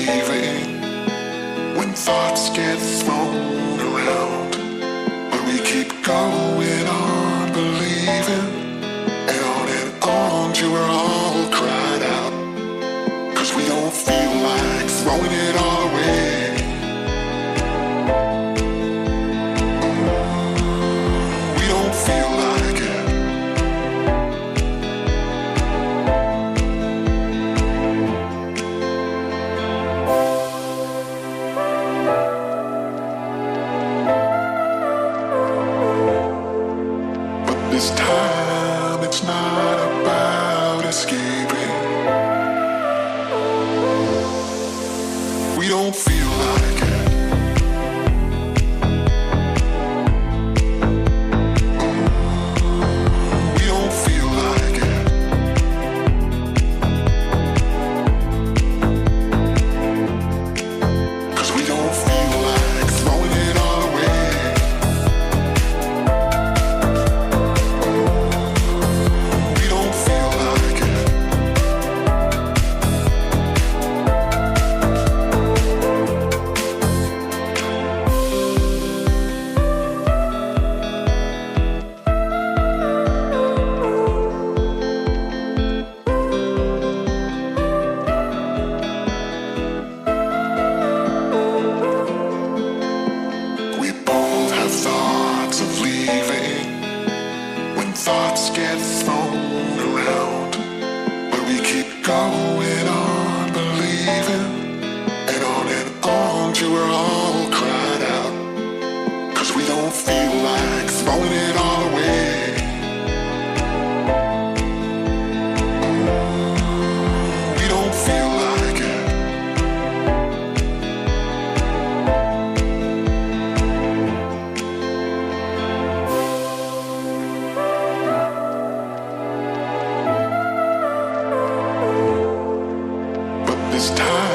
leaving when thoughts get thrown around. But we keep going on believing, and on till we're all cried out. 'Cause we don't feel like throwing it all away. We don't feel like it. But this time it's not about escaping. We don't feel like it. We don't feel like it. 'Cause we don't feel like throwing it all away. We don't feel like it. We both have thoughts of leaving when thoughts get thrown around. But we keep going on believing, and on till we're all cried out. 'Cause we don't feel like throwing it all away. We don't feel like it. But this time